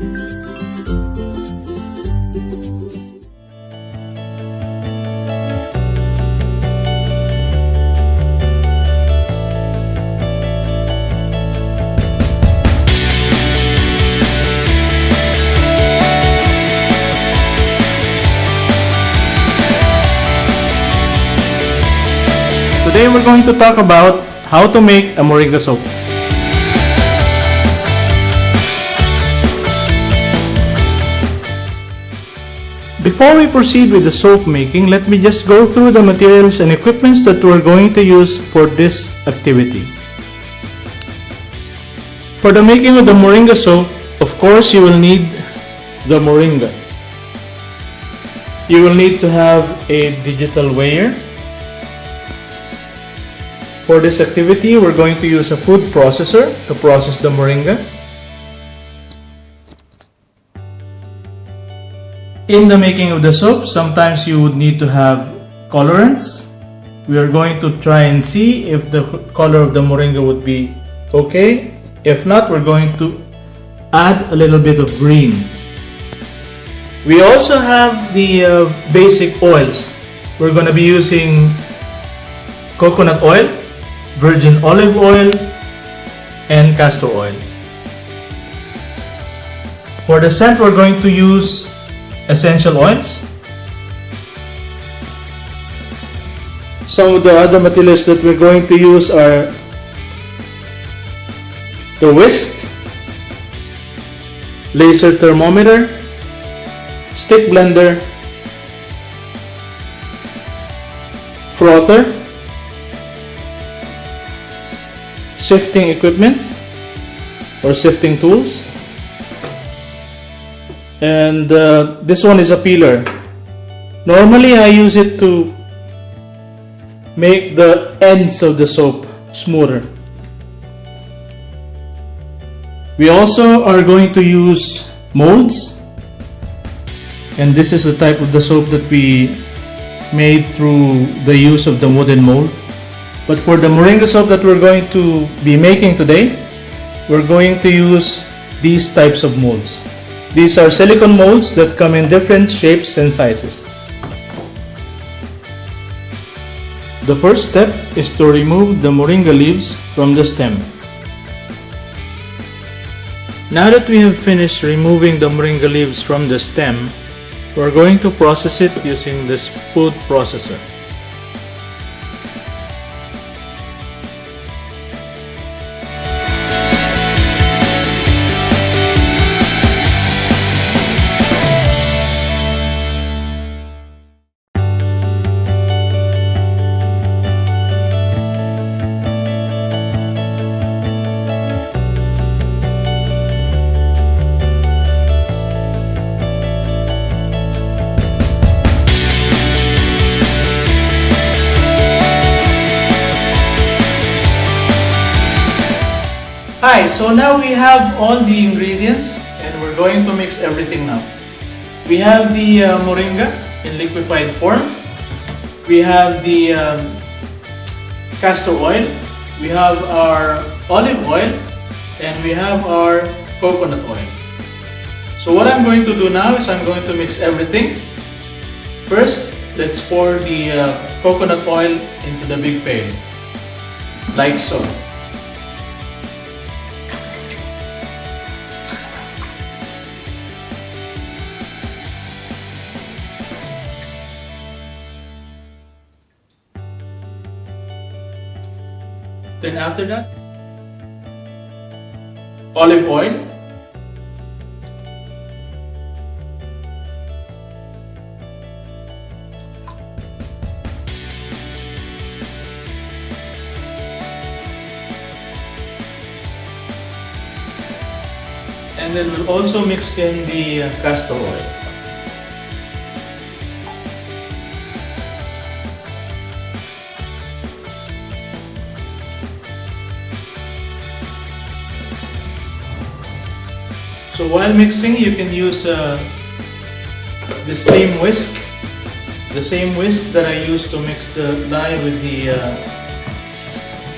Today we're going to talk about how to make a Moringa soap. Before we proceed with the soap making, let me just go through the materials and equipments that we're going to use for this activity. For the making of the Moringa soap, of course you will need the Moringa. You will need to have a digital weigher. For this activity, we're going to use a food processor to process the Moringa. In the making of the soap, sometimes you would need to have colorants. We are going to try and see if the color of the Moringa would be okay. If not, we're going to add a little bit of green. We also have the basic oils. We're going to be using coconut oil, virgin olive oil, and castor oil. For the scent, we're going to use essential oils. Some of the other materials that we're going to use are the whisk, laser thermometer, stick blender, frother, sifting equipments or sifting tools, and this one is a peeler. Normally I use it to make the ends of the soap smoother. We also are going to use moulds, and this is the type of the soap that we made through the use of the wooden mold. But for the Moringa soap that we're going to be making today, we're going to use these types of molds. These are silicone molds that come in different shapes and sizes. The first step is to remove the Moringa leaves from the stem. Now that we have finished removing the Moringa leaves from the stem, we're going to process it using this food processor. Hi, so now we have all the ingredients and we're going to mix everything now. We have the Moringa in liquefied form. We have the castor oil. We have our olive oil, and we have our coconut oil. So what I'm going to do now is I'm going to mix everything. First, let's pour the coconut oil into the big pail, like so. Then after that, olive oil, and then we'll also mix in the castor oil. So while mixing, you can use the same whisk that I used to mix the dye with the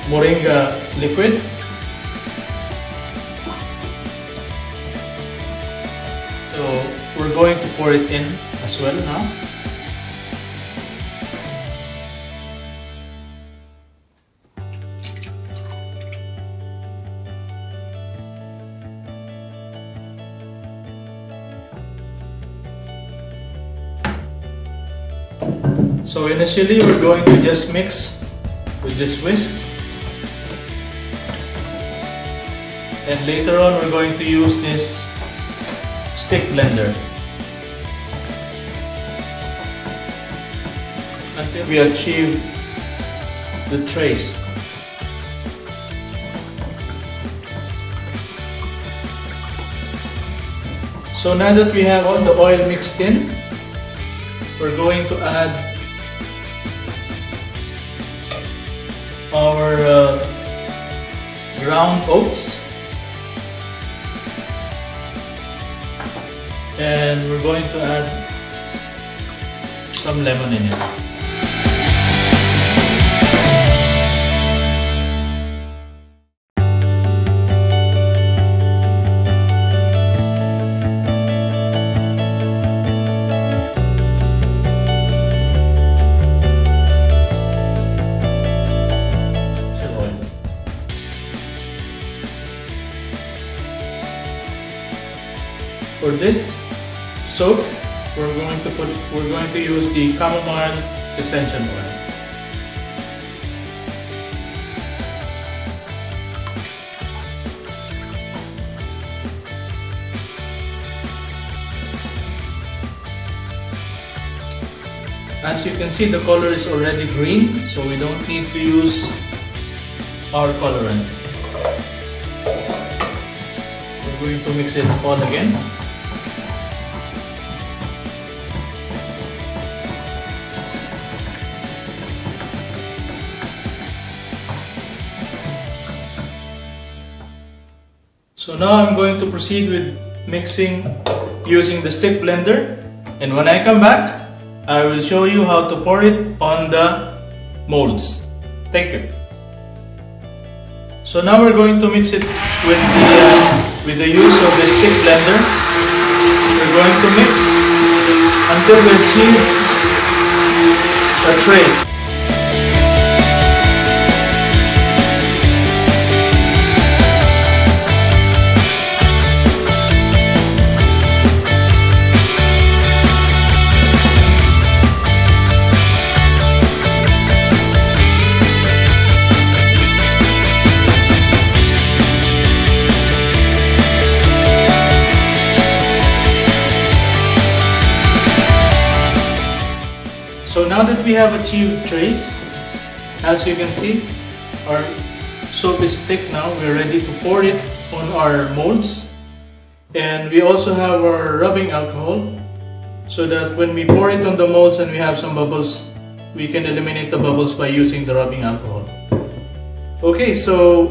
Moringa liquid. going to pour it in as well now. So initially we're going to just mix with this whisk, and later on we're going to use this stick blender until we achieve the trace. So now that we have all the oil mixed in, we're going to add our ground oats, and we're going to add some lemon in it. For this soap, we're going to use the chamomile essential oil. As you can see, the color is already green, so we don't need to use our colorant. We're going to mix it all again. So now I'm going to proceed with mixing using the stick blender, and when I come back, I will show you how to pour it on the molds. Thank you. So now we're going to mix it with the use of the stick blender. We're going to mix until we achieve a trace. So now that we have achieved trace, as you can see, our soap is thick now. We're ready to pour it on our molds. And we also have our rubbing alcohol, so that when we pour it on the molds and we have some bubbles, we can eliminate the bubbles by using the rubbing alcohol. Okay, so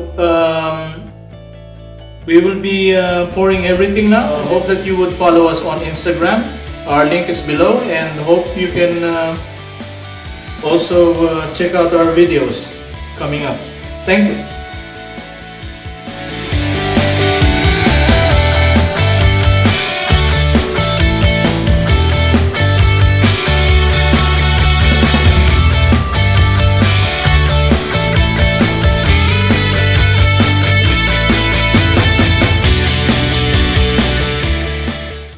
we will be pouring everything now. I hope that you would follow us on Instagram. Our link is below, and hope you can also check out our videos coming up. Thank you.